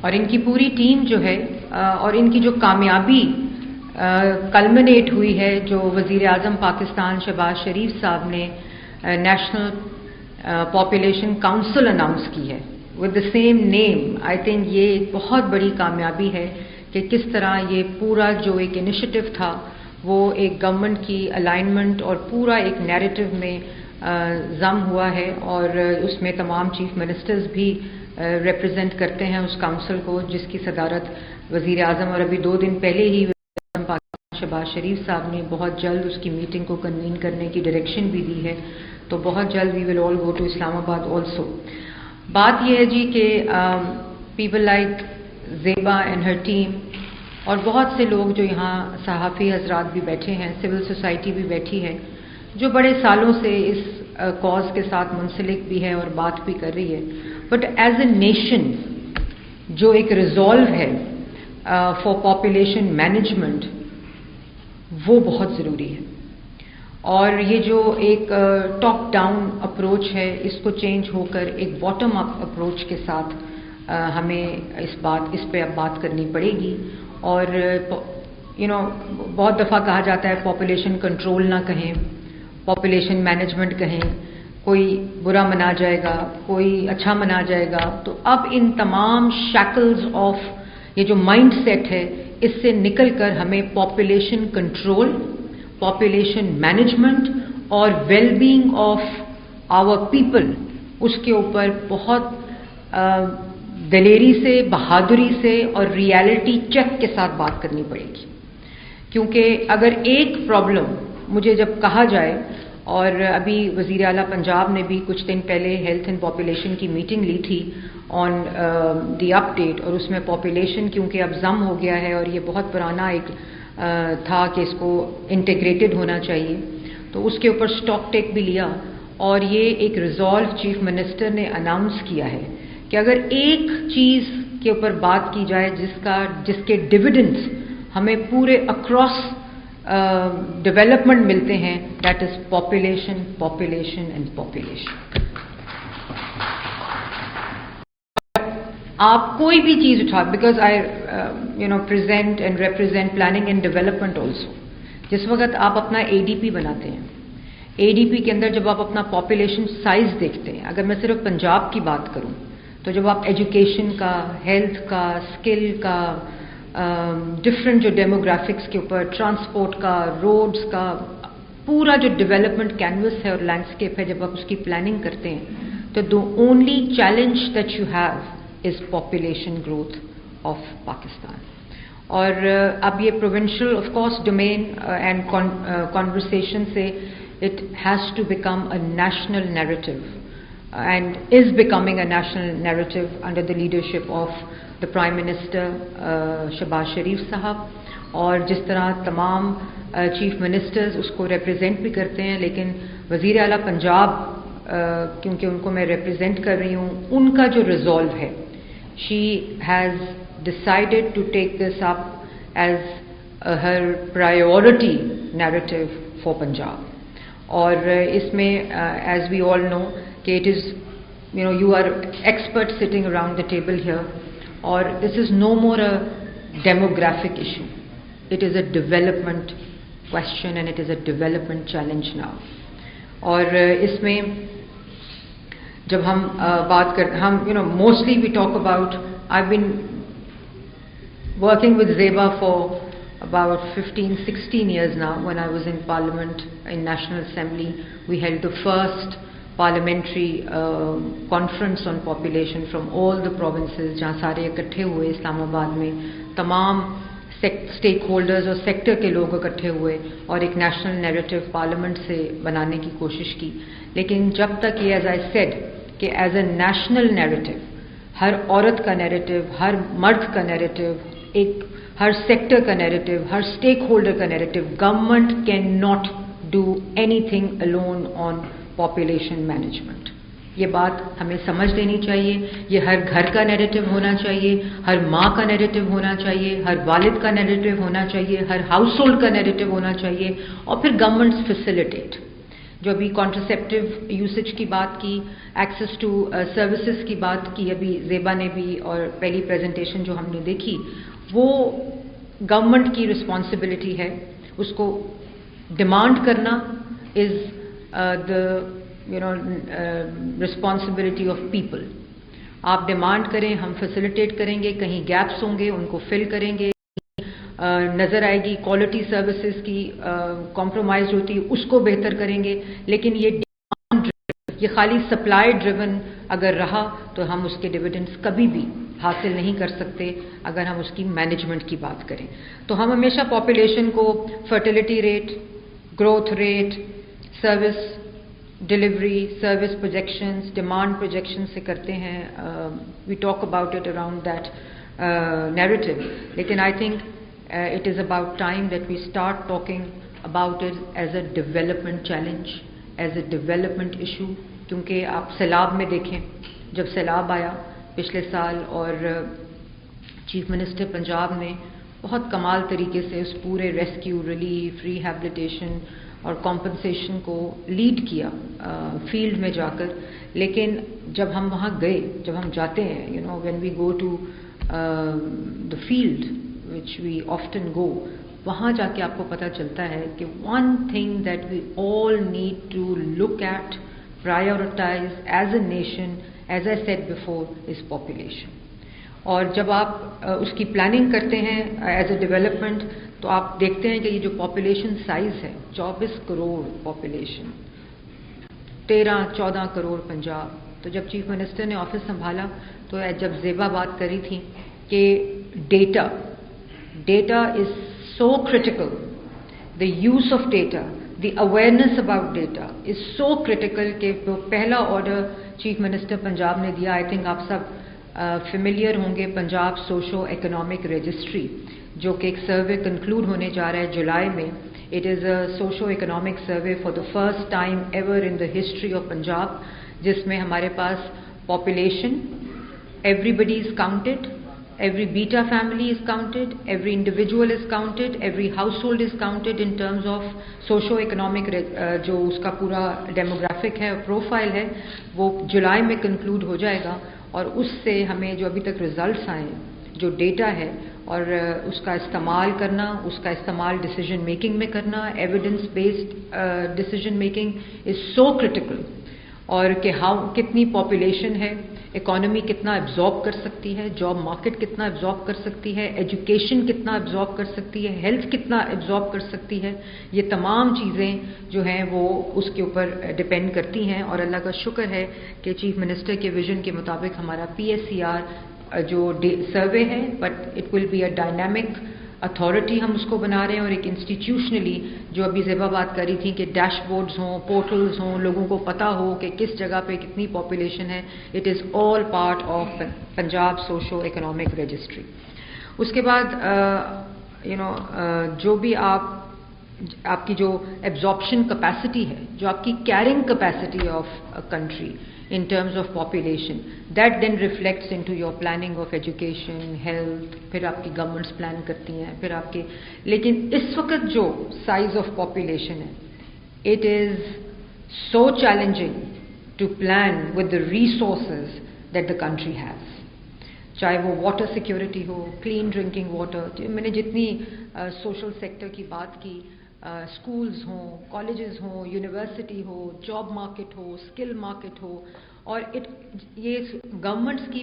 اور ان کی پوری ٹیم جو ہے اور ان کی جو کامیابی کلمنیٹ ہوئی ہے جو وزیر اعظم پاکستان شہباز شریف صاحب نے نیشنل پاپولیشن کاؤنسل اناؤنس کی ہے with the same name. I think یہ ایک بہت بڑی کامیابی ہے کہ کس طرح یہ پورا جو ایک انیشیٹو تھا وہ ایک گورنمنٹ کی الائنمنٹ اور پورا ایک نیریٹو میں ضم ہوا ہے, اور اس میں تمام چیف منسٹرز بھی ریپرزینٹ کرتے ہیں اس کاؤنسل کو, جس کی صدارت وزیر اعظم اور ابھی 2 دن پہلے ہی پاکستان شہباز شریف صاحب نے بہت جلد اس کی میٹنگ کو کنوین کرنے کی ڈائریکشن بھی دی ہے. تو بہت جلد وی ول آل گو ٹو اسلام آباد آلسو. بات یہ ہے جی کہ people like Zeba and her team اور بہت سے لوگ جو یہاں صحافی حضرات بھی بیٹھے ہیں, سول سوسائٹی بھی بیٹھی ہے, جو بڑے سالوں سے اس کاز کے ساتھ منسلک بھی ہے اور بات بھی کر رہی ہے. بٹ ایز اے نیشن جو ایک ریزالو ہے فار پاپولیشن مینجمنٹ وہ بہت ضروری ہے, اور یہ جو ایک ٹاپ ڈاؤن اپروچ ہے اس کو چینج ہو کر ایک باٹم اپ اپروچ کے ساتھ ہمیں اس پہ اب بات کرنی پڑے گی. اور بہت دفعہ کہا جاتا ہے پاپولیشن کنٹرول نہ کہیں, پاپولیشن مینجمنٹ کہیں, کوئی برا منا جائے گا, کوئی اچھا منا جائے گا. تو اب ان تمام شیکلز آف یہ جو مائنڈ سیٹ ہے اس سے نکل کر ہمیں پاپولیشن کنٹرول, پاپولیشن مینجمنٹ اور well being of our people اس کے اوپر بہت دلیری سے, بہادری سے اور ریالٹی چیک کے ساتھ بات کرنی پڑے گی. کیونکہ اگر ایک پرابلم مجھے جب کہا جائے, اور ابھی وزیر اعلیٰ پنجاب نے بھی کچھ دن پہلے ہیلتھ اینڈ پاپولیشن کی میٹنگ لی تھی آن دی اپ ڈیٹ, اور اس میں پاپولیشن کیونکہ اب ضم ہو گیا ہے اور یہ بہت پرانا ایک تھا کہ اس کو انٹیگریٹڈ ہونا چاہیے, تو اس کے اوپر اسٹاک ٹیک بھی لیا. اور یہ ایک ریزالو چیف منسٹر نے اناؤنس کیا ہے کہ اگر ایک چیز کے اوپر بات کی جائے جس کے ڈویڈنڈز ہمیں پورے اکراس ڈیولپمنٹ ملتے ہیں, that is population, population and population. آپ کوئی بھی چیز اٹھا, because I present and represent planning and development also. جس وقت آپ اپنا ADP بناتے ہیں, ADP کے اندر جب آپ اپنا پاپولیشن سائز دیکھتے ہیں, اگر میں صرف پنجاب کی بات کروں تو جب آپ ایجوکیشن کا, ہیلتھ کا, اسکل کا, ڈفرینٹ جو ڈیموگرافکس کے اوپر, ٹرانسپورٹ کا, روڈز کا, پورا جو ڈیولپمنٹ کینوس ہے اور لینڈسکیپ ہے, جب آپ اس کی پلاننگ کرتے ہیں تو the only challenge that you have is population growth of Pakistan. اور اب یہ provincial of course domain and conversation سے it has to become a national narrative and is becoming a national narrative under the leadership of the Prime Minister Shehbaz Sharif صاحب. اور جس طرح تمام chief ministers اس کو ریپرزینٹ بھی کرتے ہیں, لیکن وزیر اعلیٰ پنجاب کیونکہ ان کو میں ریپرزینٹ کر رہی ہوں, ان کا جو ریزالو ہے, she has decided to take this up as her priority narrative for Punjab. اور اس میں as we all know کہ it is, you are experts sitting around the table here, اور this is no more a demographic issue, it is a development question and it is a development challenge now. اور اس میں جب ہم بات کرتے ہم mostly we talk about, I've been working with Zeba for about 15-16 years now. When I was in Parliament, in National Assembly, we held the first parliamentary conference on population from all the provinces, جہاں سارے اکٹھے ہوئے اسلام آباد میں, تمام stake holders اور sector کے لوگ اکٹھے ہوئے اور ایک نیشنل نیریٹو پارلیمنٹ سے بنانے کی کوشش کی. لیکن جب تک یہ ایز آئی سیڈ کہ ایز اے نیشنل نیریٹو, ہر عورت کا نیریٹو, ہر مرد کا نیریٹو, ایک ہر سیکٹر کا نیریٹو, ہر اسٹیک ہولڈر کا narrative, government can not do any thing alone on population management. یہ بات ہمیں سمجھ لینی چاہیے. یہ ہر گھر کا نیریٹو ہونا چاہیے, ہر ماں کا نیریٹو ہونا چاہیے, ہر والد کا نیریٹو ہونا چاہیے, ہر ہاؤس ہولڈ کا نیریٹو ہونا چاہیے, اور پھر گورنمنٹس فیسیلیٹیٹ. جو ابھی کانٹرسیپٹیو یوسیج کی بات کی، ایکسیس ٹو سروسز کی بات کی ابھی زیبا نے بھی، اور پہلی پریزنٹیشن جو ہم نے دیکھی وہ گورنمنٹ کی رسپانسبلٹی ہے. اس کو ڈیمانڈ کرنا از دا رسپانسبلٹی آف پیپل. آپ ڈیمانڈ کریں، ہم فیسیلیٹیٹ کریں گے. کہیں گیپس ہوں گے ان کو فل کریں گے. نظر آئے گی کوالٹی سروسز کی کمپرومائز ہوتی ہے اس کو بہتر کریں گے. لیکن یہ خالی سپلائی ڈریون اگر رہا تو ہم اس کے ڈویڈنڈس کبھی بھی حاصل نہیں کر سکتے اگر ہم اس کی مینجمنٹ کی بات کریں. تو ہم ہمیشہ پاپولیشن کو fertility rate, growth rate, service delivery, service projections, demand projection سے کرتے ہیں. We talk about it around that narrative. لیکن I think it is about time that we start talking about it as a development challenge, as a development issue. کیونکہ آپ سیلاب میں دیکھیں، جب سیلاب آیا پچھلے سال اور چیف منسٹر پنجاب نے بہت کمال طریقے سے اس پورے ریسکیو، ریلیف، ریہیبلیٹیشن اور کمپنسیشن کو لیڈ کیا فیلڈ میں جا کر. لیکن جب ہم وہاں گئے، جب ہم جاتے ہیں when we go to the field which we often go, وہاں جا کے آپ کو پتہ چلتا ہے کہ one thing that we all need to look at, prioritize as a nation, as I said before, is population. اور جب آپ اس کی پلاننگ کرتے ہیں ایز اے ڈیولپمنٹ تو آپ دیکھتے ہیں کہ یہ جو پاپولیشن سائز ہے 24 کروڑ پاپولیشن، 13-14 کروڑ پنجاب. تو جب چیف منسٹر نے آفس سنبھالا تو جب زیبا بات کری تھی کہ data is so critical, the use of data, the awareness about data is so critical کہ وہ پہلا آرڈر چیف منسٹر پنجاب نے دیا. آئی تھنک آپ سب فیملیئر ہوں گے پنجاب سوشو اکنامک رجسٹری، جو کہ ایک سروے کنکلوڈ ہونے جا رہا ہے جولائی میں. It is a socio economic survey for the first time ever in the history of Punjab, جس میں ہمارے پاس population, everybody is counted, every beta family is counted, every individual is counted, every household is counted in terms of socio-economic جو اس کا پورا demographic ہے، profile ہے، وہ جولائی میں کنکلوڈ ہو جائے گا. اور اس سے ہمیں جو ابھی تک ریزلٹس آئے ہیں، جو ڈیٹا ہے، اور اس کا استعمال کرنا، اس کا استعمال ڈیسیجن میکنگ میں کرنا، evidence based decision making is so critical. اور کہ کتنی پاپولیشن ہے، اکانومی کتنا ایبزارب کر سکتی ہے، جاب مارکیٹ کتنا ایبزارب کر سکتی ہے، ایجوکیشن کتنا ایبزارب کر سکتی ہے، ہیلتھ کتنا ایبزارب کر سکتی ہے. یہ تمام چیزیں جو ہیں وہ اس کے اوپر ڈپینڈ کرتی ہیں. اور اللہ کا شکر ہے کہ چیف منسٹر کے ویژن کے مطابق ہمارا PSCR جو سروے ہے، but it will be a dynamic authority, ہم اس کو بنا رہے ہیں. اور ایک انسٹیٹیوشنلی جو ابھی زیبا بات کری تھی کہ ڈیش بورڈز ہوں، پورٹلز ہوں، لوگوں کو پتہ ہو کہ کس جگہ پہ کتنی پاپولیشن ہے. It is all part of Punjab socio economic registry. اس کے بعد جو بھی آپ کی جو ایبزارپشن کیپیسٹی ہے، جو آپ کی carrying capacity of country in terms of population, that then reflects into your planning of education, health. پھر آپ کی گورنمنٹس پلان کرتی ہیں، پھر آپ کے. لیکن اس وقت جو سائز آف پاپولیشن ہے، it is so challenging to plan with the resources that the country has. چاہے وہ واٹر سیکیورٹی ہو، کلین ڈرنکنگ واٹر، میں نے جتنی سوشل سیکٹر کی بات کی، اسکولز ہوں، کالجز ہوں، یونیورسٹی ہو، جاب مارکیٹ ہو، اسکل مارکیٹ ہو، اور یہ گورنمنٹس کی